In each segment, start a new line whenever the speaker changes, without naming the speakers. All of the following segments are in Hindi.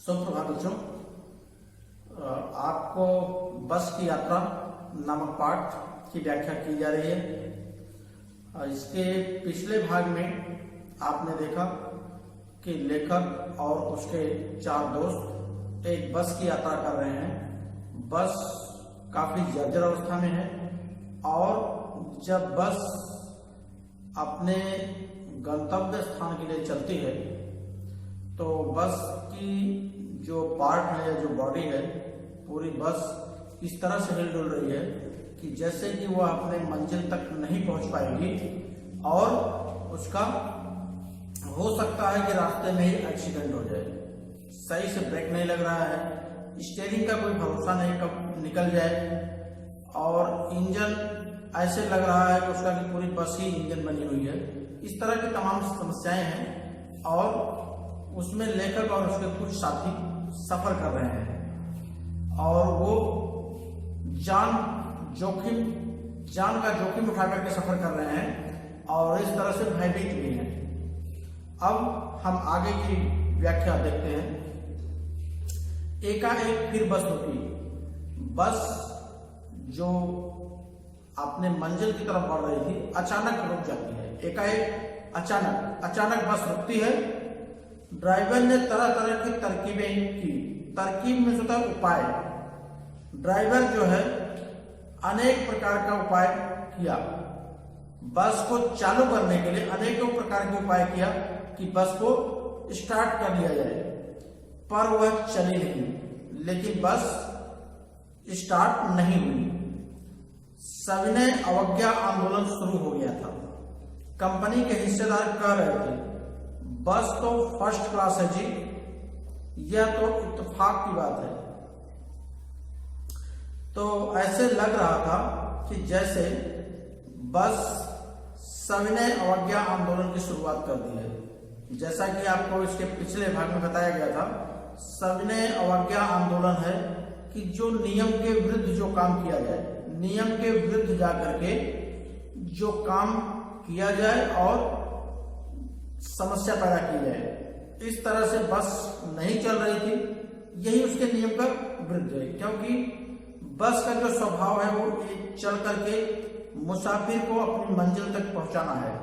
सुप्रभात बच्चों, आपको बस की यात्रा नामक पाठ की व्याख्या की जा रही है। इसके पिछले भाग में आपने देखा कि लेखक और उसके चार दोस्त एक बस की यात्रा कर रहे हैं। बस काफी जर्जर अवस्था में है और जब बस अपने गंतव्य स्थान के लिए चलती है तो बस की जो पार्ट है या जो बॉडी है, पूरी बस इस तरह से हिल डुल रही है कि जैसे कि वह अपने मंजिल तक नहीं पहुंच पाएगी और उसका हो सकता है कि रास्ते में ही एक्सीडेंट हो जाए। सही से ब्रेक नहीं लग रहा है, स्टीयरिंग का कोई भरोसा नहीं कब निकल जाए और इंजन ऐसे लग रहा है कि उसका कि पूरी बस ही इंजन बनी हुई है। इस तरह की तमाम समस्याएं हैं और उसमें लेखक और उसके कुछ साथी सफर कर रहे हैं और वो जान का जोखिम उठा करके सफर कर रहे हैं और इस तरह से भयभीत भी हैं। अब हम आगे की व्याख्या देखते हैं। एकाएक फिर बस रुकी। बस जो अपने मंजिल की तरफ बढ़ रही थी अचानक रुक जाती है। एकाएक अचानक बस रुकती है। ड्राइवर ने तरह तरह की तरकीबें की। तरकीब में होता है उपाय। ड्राइवर जो है अनेक प्रकार का उपाय किया। बस को चालू करने के लिए अनेकों प्रकार के उपाय किया कि बस को स्टार्ट कर लिया जाए, पर वह चली नहीं। लेकिन बस स्टार्ट नहीं हुई। सविनय अवज्ञा आंदोलन शुरू हो गया था। कंपनी के हिस्सेदार कह रहे थे, बस तो फर्स्ट क्लास है जी, यह तो इत्तेफाक की बात है। तो ऐसे लग रहा था कि जैसे बस सविनय अवज्ञा आंदोलन की शुरुआत कर दी है। जैसा कि आपको इसके पिछले भाग में बताया गया था, सविनय अवज्ञा आंदोलन है कि जो नियम के विरुद्ध जो काम किया जाए, नियम के विरुद्ध जाकर के जो काम किया जाए और समस्या पैदा की जाए। इस तरह से बस नहीं चल रही थी। यही उसके नियम का विरुद्ध है, क्योंकि बस का जो स्वभाव है वो चल करके मुसाफिर को अपनी मंजिल तक पहुंचाना है,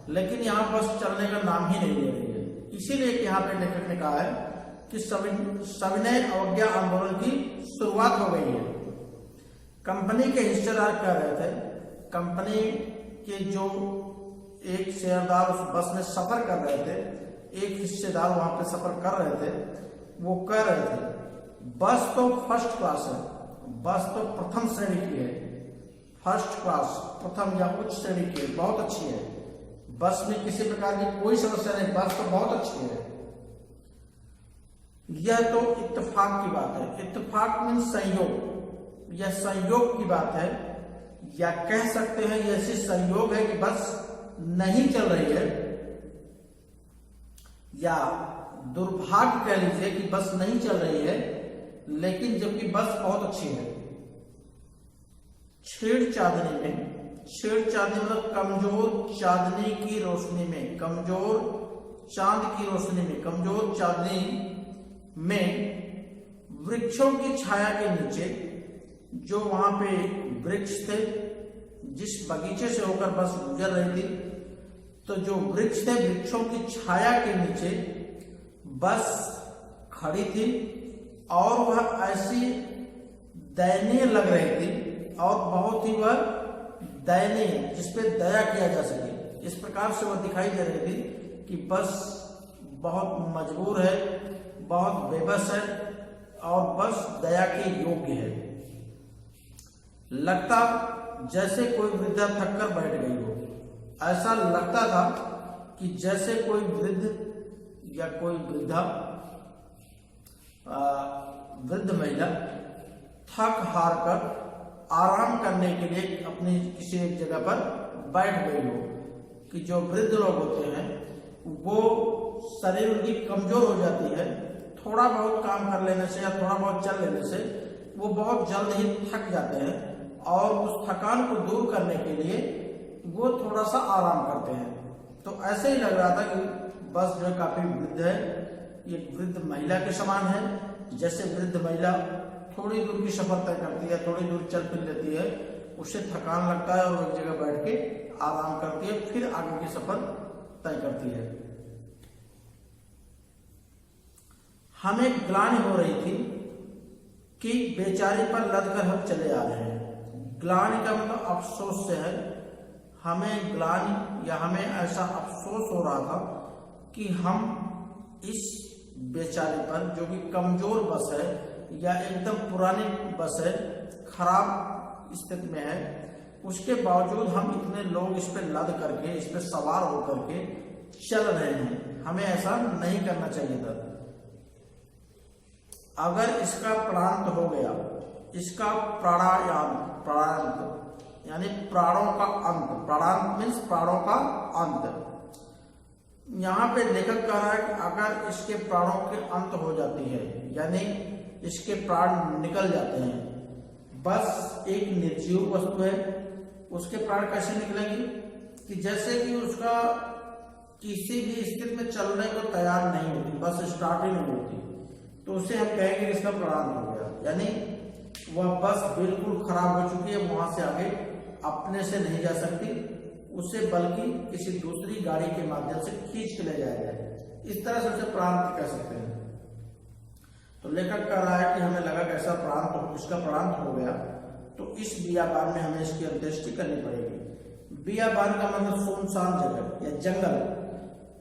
लेकिन यहाँ बस चलने का नाम ही नहीं ले रही है। इसीलिए यहाँ पे लेखक ने कहा है कि सविनय अवज्ञा आंदोलन की शुरुआत हो गई है। कंपनी के हिस्सेदार कह रहे थे, कंपनी के जो एक शेयरदार उस बस में सफर कर रहे थे, एक हिस्सेदार वहां पे सफर कर रहे थे, वो कह रहे थे बस तो फर्स्ट क्लास है, बस तो प्रथम श्रेणी की है। फर्स्ट क्लास, प्रथम या उच्च श्रेणी की है, बहुत अच्छी है। बस में किसी प्रकार की कोई समस्या नहीं, बस तो बहुत अच्छी है। यह तो इत्तेफाक की बात है। इत्तेफाक मीन संयोग। यह संयोग की बात है, या कह सकते हैं यह ऐसी संयोग है कि बस नहीं चल रही है, या दुर्भाग्य कह लीजिए कि बस नहीं चल रही है, लेकिन जबकि बस बहुत अच्छी है। छेड़ चांदनी में, छेड़ चांदनी मतलब कमजोर चांदनी की रोशनी में, कमजोर चांद की रोशनी में, कमजोर चांदनी में वृक्षों की छाया के नीचे, जो वहां पे वृक्ष थे, जिस बगीचे से होकर बस गुजर रही थी, तो जो वृक्ष थे, वृक्षों की छाया के नीचे बस खड़ी थी और वह ऐसी दयनीय लग रही थी और बहुत ही वह दयनीय, जिसपे दया किया जा सके, इस प्रकार से वह दिखाई दे रही थी कि बस बहुत मजबूर है, बहुत बेबस है और बस दया के योग्य है। लगता जैसे कोई वृद्धा थककर बैठ गई हो। ऐसा लगता था कि जैसे कोई वृद्ध या कोई वृद्ध महिला थक हार कर आराम करने के लिए अपनी किसी एक जगह पर बैठ गई हो। कि जो वृद्ध लोग होते हैं वो शरीर उनकी कमजोर हो जाती है, थोड़ा बहुत काम कर लेने से या थोड़ा बहुत चल लेने से वो बहुत जल्द ही थक जाते हैं और उस थकान को दूर करने के लिए वो थोड़ा सा आराम करते हैं। तो ऐसे ही लग रहा था कि बस जो है काफी वृद्ध है ये वृद्ध महिला के समान है। जैसे वृद्ध महिला थोड़ी दूर की सफर तय करती है, थोड़ी दूर चल फिर लेती है, उसे थकान लगता है और वो एक जगह बैठ के आराम करती है, फिर आगे की सफर तय करती है। हमें ग्लानि हो रही थी कि बेचारी पर लदकर हम चले आ रहे हैं। ग्लानि का मतलब अफसोस से है। हमें ग्लानि या हमें ऐसा अफसोस हो रहा था कि हम इस बेचारी पर, जो कि कमजोर बस है या एकदम पुरानी बस है, खराब स्थिति में है, उसके बावजूद हम इतने लोग इस पे लद करके, इस पे सवार होकर के चल रहे हैं। हमें ऐसा नहीं करना चाहिए था। अगर इसका प्रांत हो गया, इसका प्राणांत यानी प्राणों का अंत, प्राणांत मीन्स प्राणों का अंत। यहाँ पे लेखक कह रहा है कि अगर इसके प्राणों के अंत हो जाती है, यानी इसके प्राण निकल जाते हैं। बस एक निर्जीव वस्तु है, उसके प्राण कैसे निकलेंगे कि जैसे कि उसका किसी भी स्थिति में चलने को तैयार नहीं होती, बस स्टार्ट ही नहीं होती, तो उसे हम कहेंगे कि इसका प्राण हो गया, यानी वह बस बिल्कुल खराब हो चुकी है, वहां से आगे अपने से नहीं जा सकती, उसे बल्कि किसी दूसरी गाड़ी के माध्यम से खींच के ले जाया जाए। इस तरह से उसे प्रांत कह सकते हैं। तो लेखक कह रहा है कि हमें लगा कि ऐसा प्रांत हो, इसका प्रांत हो गया, तो इस बियाबान में हमें इसकी अंत्येष्टि करनी पड़ेगी। बियाबान का मतलब सुनसान जगह या जंगल।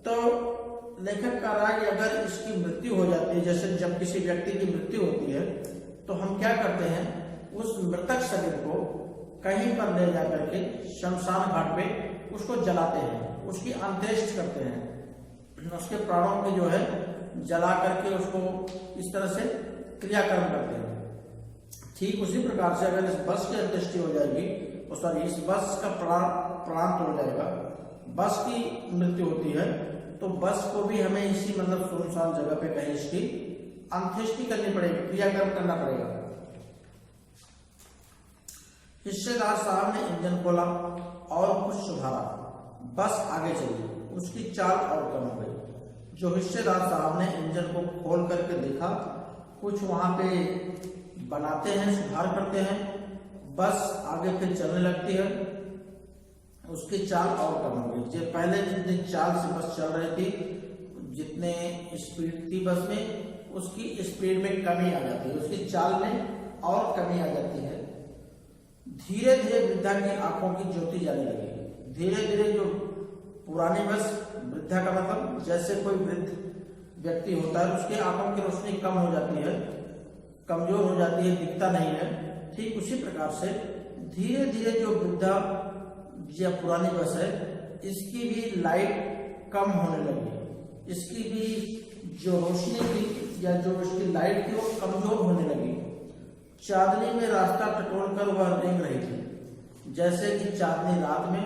तो लेखक कह रहा है कि अगर इसकी मृत्यु हो जाती है, जैसे जब किसी व्यक्ति की मृत्यु होती है, तो हम क्या करते हैं, उस मृतक शरीर को कहीं पर ले जाकर के शमशान घाट पे उसको जलाते हैं, उसकी अंत्येष्टि करते हैं, उसके प्राणों के जो है जला करके उसको इस तरह से क्रियाकर्म करते हैं। ठीक उसी प्रकार से अगर इस बस की अंत्येष्टि हो जाएगी, सॉरी इस बस का प्रांत हो जाएगा, बस की मृत्यु होती है, तो बस को भी हमें इसी मतलब सुनसान जगह पे कहीं इसकी अंत्येष्टि करनी पड़ेगी, क्रियाकर्म करना पड़ेगा। हिस्सेदार साहब ने इंजन खोला और कुछ सुधारा, बस आगे चली, उसकी चाल और कम हो गई। जो हिस्सेदार साहब ने इंजन को खोल करके देखा, कुछ वहां पे बनाते हैं, सुधार करते हैं, बस आगे फिर चलने लगती है, उसकी चाल और कम हो गई। जो पहले जितनी चाल से बस चल रही थी, जितने स्पीड थी बस में, उसकी स्पीड में कमी आ जाती है, उसकी चाल में और कमी आ जाती है। धीरे धीरे वृद्धा की आंखों की ज्योति जाने लगी। धीरे धीरे जो पुरानी बस, वृद्धा का मतलब जैसे कोई वृद्ध व्यक्ति होता है, उसकी आंखों की रोशनी कम हो जाती है, कमजोर हो जाती है, दिखता नहीं है। ठीक उसी प्रकार से धीरे धीरे जो वृद्धा या पुरानी बस है, इसकी भी लाइट कम होने लगी, इसकी भी जो रोशनी थी या जो इसकी लाइट थी वो कमजोर होने लगी। चांदनी में रास्ता टटोल कर वह रेंग रही थी, जैसे कि चांदनी रात में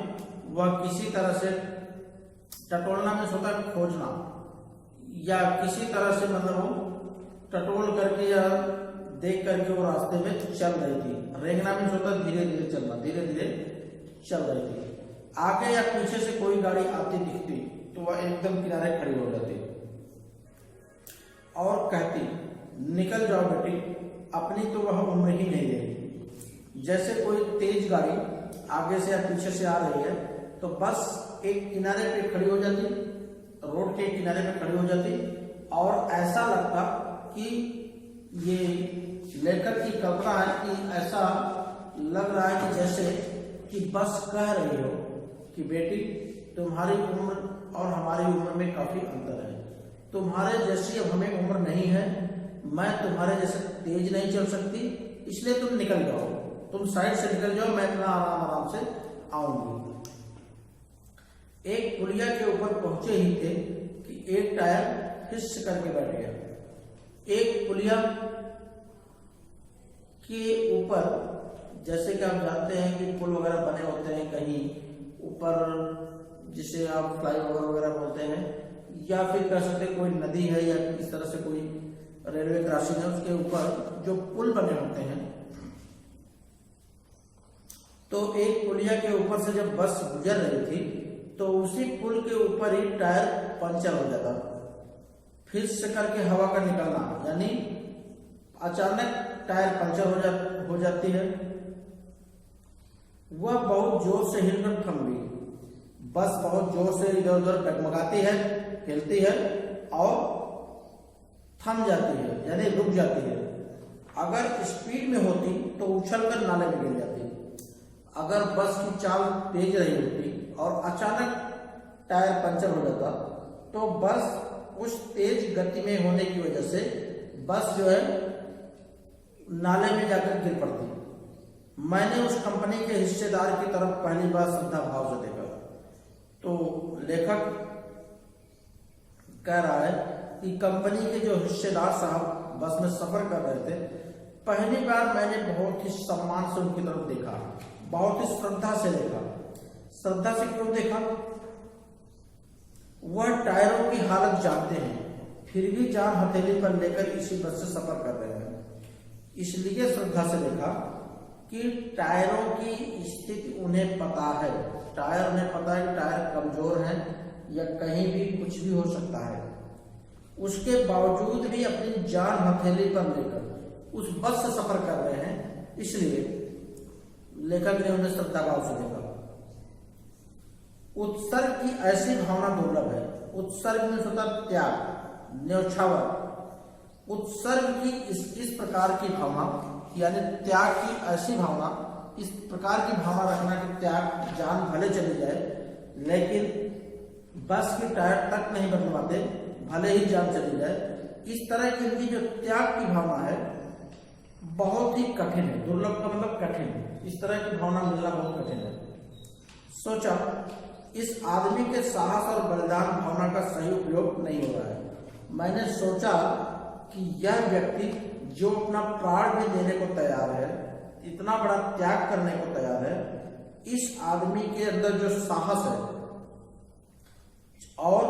वह किसी तरह से, टटोलना में होता है खोजना, या किसी तरह से मतलब वो टटोल करके या देख करके वो रास्ते में चल रही थी। रेंगना में होता है धीरे धीरे चलना, धीरे धीरे चल रही थी। आगे या पीछे से कोई गाड़ी आती दिखती तो वह एकदम किनारे खड़ी हो जाती और कहती, निकल जाओ बेटी, अपनी तो वह उम्र ही नहीं रही। जैसे कोई तेज गाड़ी आगे से या पीछे से आ रही है, तो बस एक किनारे पे खड़ी हो जाती, रोड के किनारे पे खड़ी हो जाती, और ऐसा लगता कि ये लेखक की कल्पना है कि ऐसा लग रहा है कि जैसे कि बस कह रही हो कि बेटी, तुम्हारी उम्र और हमारी उम्र में काफी अंतर है, तुम्हारे जैसी अब हमें उम्र नहीं है, मैं तुम्हारे जैसे तेज नहीं चल सकती, इसलिए तुम निकल जाओ, तुम साइड से निकल जाओ, मैं इतना आराम आराम से आऊंगी। एक पुलिया के ऊपर पहुंचे ही थे कि एक टायर हिस्स करके बैठ गया। एक पुलिया के ऊपर, जैसे कि आप जानते हैं कि पुल वगैरह बने होते हैं कहीं ऊपर, जिसे आप फ्लाईओवर वगैरह बोलते हैं, या फिर कह सकते कोई नदी है या इस तरह से कोई रेलवे क्रॉसिंग है, उसके ऊपर जो पुल बने होते हैं, तो एक पुलिया के ऊपर से जब बस गुजर रही थी, तो उसी पुल के ऊपर ही टायर पंचर हो जाता। फिर से करके हवा का निकलना, यानी अचानक टायर पंचर हो जाती है। वह बहुत जोर से हिलकर थम गई। बस बहुत जोर से इधर उधर डगमगाती है, हिलती है और थम जाती है, यानी रुक जाती है। अगर स्पीड में होती तो उछलकर नाले में गिर जाती। अगर बस की चाल तेज रही होती और अचानक टायर पंचर हो जाता तो बस उस तेज गति में होने की वजह से बस जो है नाले में जाकर गिर पड़ती। मैंने उस कंपनी के हिस्सेदार की तरफ पहली बार श्रद्धा भाव से देखा। तो लेखक कह रहा है कि कंपनी के जो हिस्सेदार साहब बस में सफर कर रहे थे, पहली बार मैंने बहुत ही सम्मान से उनकी तरफ देखा, बहुत ही श्रद्धा से देखा। श्रद्धा से क्यों देखा? वह टायरों की हालत जानते हैं, फिर भी जान हथेली पर लेकर इसी बस से सफर कर रहे हैं। इसलिए श्रद्धा से देखा कि टायरों की स्थिति उन्हें पता है। टायर उन्हें पता है कि टायर कमजोर है या कहीं भी कुछ भी हो सकता है। उसके बावजूद भी अपनी जान हथेली पर लेकर उस बस से सफर कर रहे हैं, इसलिए लेखक ने उन्हें श्रद्धा भाव से देखा। उत्सर्ग की ऐसी भावना दुर्लभ है। उत्सर्ग में होता त्याग, न्योछावर। उत्सर्ग की इस प्रकार की भावना, यानी त्याग की ऐसी भावना, इस प्रकार की भावना रखना कि त्याग जान भले चली जाए लेकिन बस के टायर तक नहीं बदलवाते, भले ही जान चली जाए। इस तरह की इनकी जो त्याग की भावना है बहुत ही कठिन है। दुर्लभ का मतलब कठिन। इस तरह की भावना मिलना बहुत कठिन है। सोचा इस आदमी के साहस और बलिदान भावना का सही उपयोग नहीं हो रहा है। मैंने सोचा कि यह व्यक्ति जो अपना प्राण भी देने को तैयार है, इतना बड़ा त्याग करने को तैयार है, इस आदमी के अंदर जो साहस है और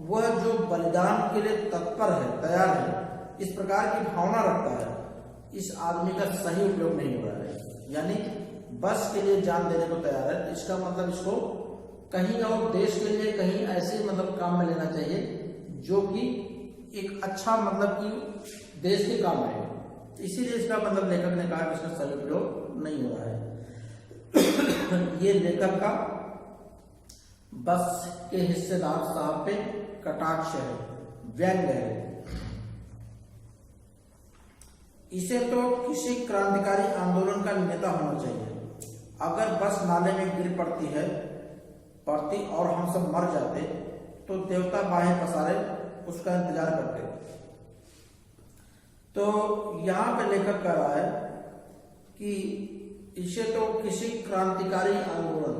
वह जो बलिदान के लिए तत्पर है, तैयार है, इस प्रकार की भावना रखता है, इस आदमी का सही उपयोग नहीं हो रहा है। यानी बस के लिए जान देने को तैयार है, इसका मतलब इसको कहीं और देश के लिए कहीं ऐसे मतलब काम में लेना चाहिए जो कि एक अच्छा मतलब कि देश के काम है। इसीलिए इसका मतलब लेखक ने कहा कि इसका सही उपयोग नहीं हो रहा है। ये लेखक का बस के हिस्सेदार साहब पे कटाक्ष है, व्यंग्य है। इसे तो किसी क्रांतिकारी आंदोलन का नेता होना चाहिए। अगर बस नाले में गिर पड़ती और हम सब मर जाते तो देवता बाहें पसारे उसका इंतजार करते। तो यहाँ पे लेखक कह रहा है कि इसे तो किसी क्रांतिकारी आंदोलन,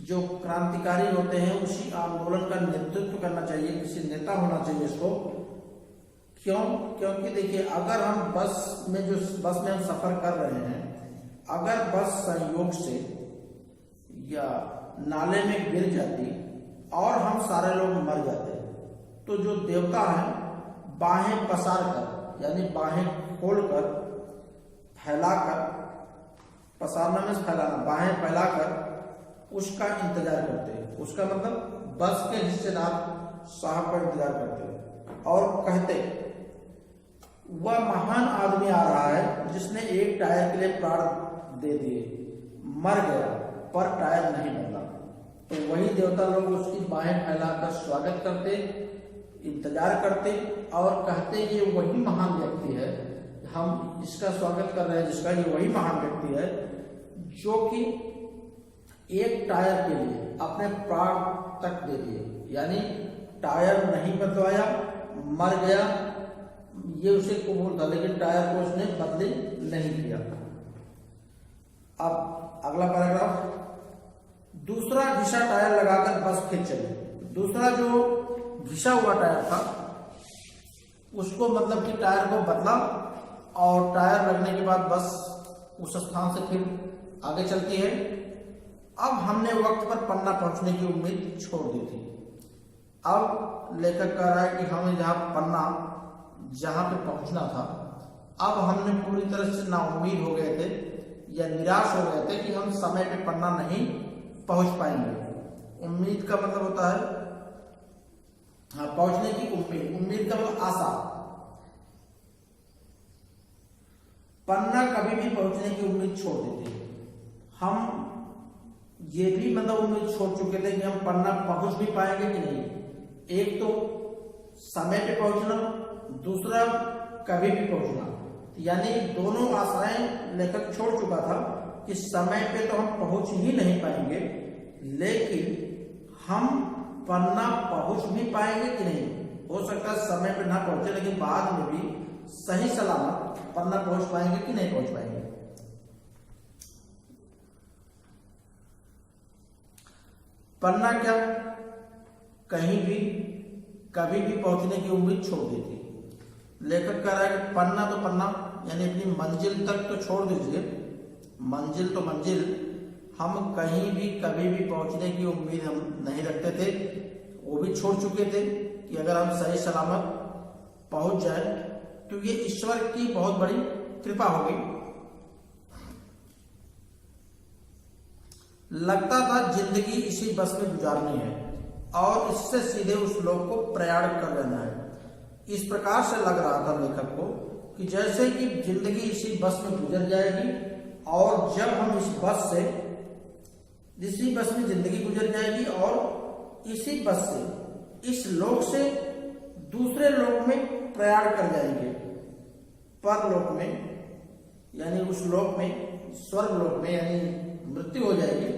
जो क्रांतिकारी होते हैं उसी आंदोलन का नेतृत्व करना चाहिए, किसी नेता होना चाहिए इसको। क्यों? क्योंकि देखिए अगर हम बस में हम सफर कर रहे हैं, अगर बस संयोग से या नाले में गिर जाती और हम सारे लोग मर जाते तो जो देवता है बाहें पसार कर, यानी बाहें खोलकर, फैलाकर, पसारना में फैलाना, बाहें फैलाकर उसका इंतजार करते। उसका मतलब बस के हिस्सेदार साहब का इंतजार करते और कहते वह महान आदमी आ रहा है जिसने एक टायर के लिए प्राण दे दिए, मर गया पर टायर नहीं बदला। तो वही देवता लोग उसकी बाहें फैलाकर स्वागत करते, इंतजार करते और कहते ये वही महान व्यक्ति है, हम इसका स्वागत कर रहे हैं जिसका, ये वही महान व्यक्ति है जो कि एक टायर के लिए अपने प्राण तक दे दिए, यानी टायर नहीं बदलवाया, मर गया, ये उसे कबूल था लेकिन टायर को उसने बदली नहीं किया। अब अगला पैराग्राफ, दूसरा घिसा टायर लगाकर बस फिर चली। दूसरा जो घिसा हुआ टायर था उसको मतलब कि टायर को बदला और टायर लगने के बाद बस उस स्थान से फिर आगे चलती है। अब हमने वक्त पर पन्ना पहुंचने की उम्मीद छोड़ दी थी। अब लेखक कह रहा है कि हमें जहां पन्ना जहां पे पहुंचना था, अब हमने पूरी तरह से नाउम्मीद हो गए थे या निराश हो गए थे कि हम समय पे पन्ना नहीं पहुंच पाएंगे। उम्मीद का मतलब होता है हाँ, पहुंचने की उम्मीद, उम्मीद का मतलब आशा। पन्ना कभी भी पहुंचने की उम्मीद छोड़ देती है। हम ये भी मतलब उम्मीद छोड़ चुके थे कि हम पन्ना पहुंच भी पाएंगे कि नहीं। एक तो समय पे पहुंचना, दूसरा कभी भी पहुंचना, यानी दोनों आशाएं लेखक छोड़ चुका था कि समय पे तो हम पहुंच ही नहीं पाएंगे, लेकिन हम पन्ना पहुंच भी पाएंगे कि नहीं। हो सकता है समय पे ना पहुंचे, लेकिन बाद में भी सही सलामत पन्ना पहुंच पाएंगे कि नहीं पहुंच पाएंगे। पन्ना क्या कहीं भी कभी भी पहुंचने की उम्मीद छोड़ देती। लेखक कह रहा है कि पन्ना तो पन्ना, यानी अपनी मंजिल तक तो छोड़ दीजिए, मंजिल तो मंजिल, हम कहीं भी कभी भी पहुंचने की उम्मीद हम नहीं रखते थे, वो भी छोड़ चुके थे कि अगर हम सही सलामत पहुंच जाए तो ये ईश्वर की बहुत बड़ी कृपा होगी। लगता था जिंदगी इसी बस में गुजारनी है और इससे सीधे उस लोक को प्रयाण कर लेना है। इस प्रकार से लग रहा था लेखक को कि जैसे कि जिंदगी इसी बस में गुजर जाएगी, और जब हम इसी बस में जिंदगी गुजर जाएगी और इसी बस से इस लोक से दूसरे लोक में प्रयाण कर जाएंगे, परलोक में, यानी उस लोक में, स्वर्ग लोक में, यानी मृत्यु हो जाएगी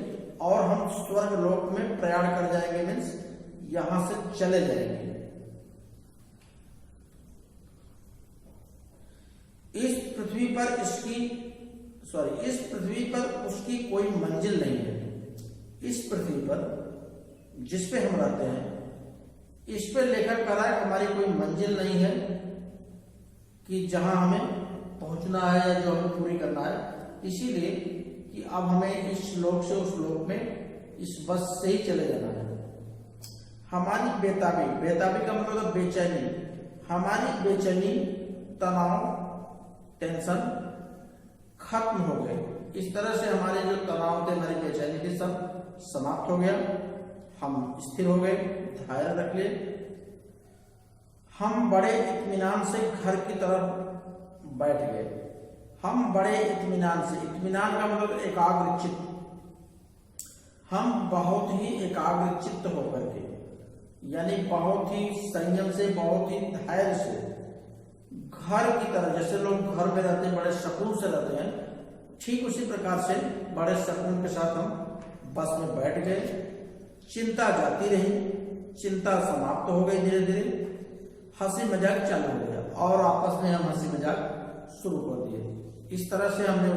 और हम स्वर्ग लोक में प्रयाण कर जाएंगे, मीन्स यहां से चले जाएंगे। इस पृथ्वी पर उसकी कोई मंजिल नहीं है। इस पृथ्वी पर जिस पे हम रहते हैं, इस पे लेखक कह रहा है हमारी कोई मंजिल नहीं है कि जहां हमें पहुंचना है या जो हमें पूरी करना है, इसीलिए कि अब हमें इस लोक से उस लोक में इस बस से ही चले जाना है। हमारी बेताबी का मतलब बेचैनी, हमारी बेचैनी, तनाव, टेंशन खत्म हो गए। इस तरह से हमारे जो तनाव थे, हमारी बेचैनी थी, सब समाप्त हो गया। हम स्थिर हो गए, धैर्य रख लिए। हम बड़े इत्मीनान से घर की तरफ बैठ गए। हम बड़े इत्मीनान से, इत्मीनान का मतलब एकाग्र चित्त, हम बहुत ही एकाग्र चित्त होकर के, यानी बहुत ही संयम से, बहुत ही धैर्य से, घर की तरह, जैसे लोग घर में रहते हैं बड़े सुकून से रहते हैं, ठीक उसी प्रकार से बड़े सुकून के साथ हम बस में बैठ गए। चिंता जाती रही, चिंता समाप्त हो गई धीरे धीरे, हंसी मजाक चालू हो गया और आपस में हम हंसी मजाक शुरू कर दिए। इस तरह से हमने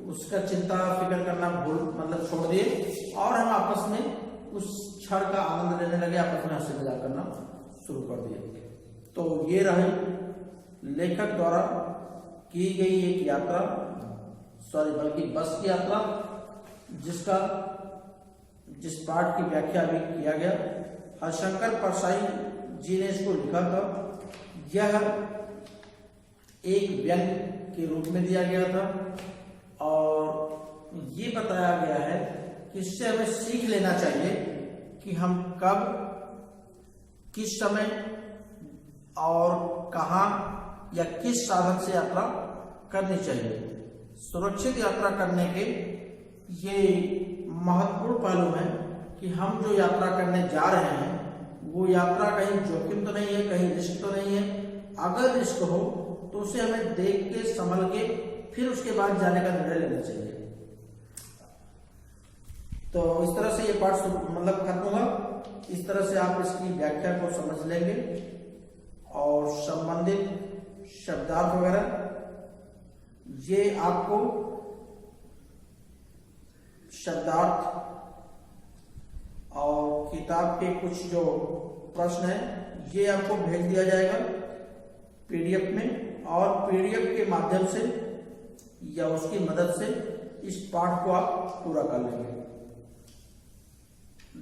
उसका चिंता फिक्र करना मतलब छोड़ दिए और हम आपस में उस क्षण का आनंद लेने लगे, आपस में हंसी मजाक करना शुरू कर दिए। तो ये रहे लेखक द्वारा की गई एक यात्रा, बल्कि बस की यात्रा, जिस पाठ की व्याख्या भी किया गया। हरिशंकर परसाई जी ने इसको लिखा था। यह एक व्यंग के रूप में दिया गया था और ये बताया गया है कि इससे हमें सीख लेना चाहिए कि हम कब, किस समय और कहां या किस साधन से यात्रा करनी चाहिए। सुरक्षित यात्रा करने के ये महत्वपूर्ण पहलू है कि हम जो यात्रा करने जा रहे हैं वो यात्रा कहीं जोखिम तो नहीं है, कहीं रिस्क तो नहीं है। अगर रिस्क हो तो उसे हमें देख के, संभल के, फिर उसके बाद जाने का निर्णय लेना चाहिए। तो इस तरह से ये पाठ मतलब खत्म हुआ। इस तरह से आप इसकी व्याख्या को समझ लेंगे और संबंधित शब्दार्थ वगैरह ये आपको शब्दार्थ और किताब के कुछ जो प्रश्न है ये आपको भेज दिया जाएगा पीडीएफ में, और पीडीएफ के माध्यम से या उसकी मदद से इस पाठ को आप पूरा कर लेंगे।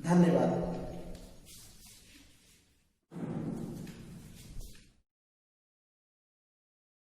धन्यवाद।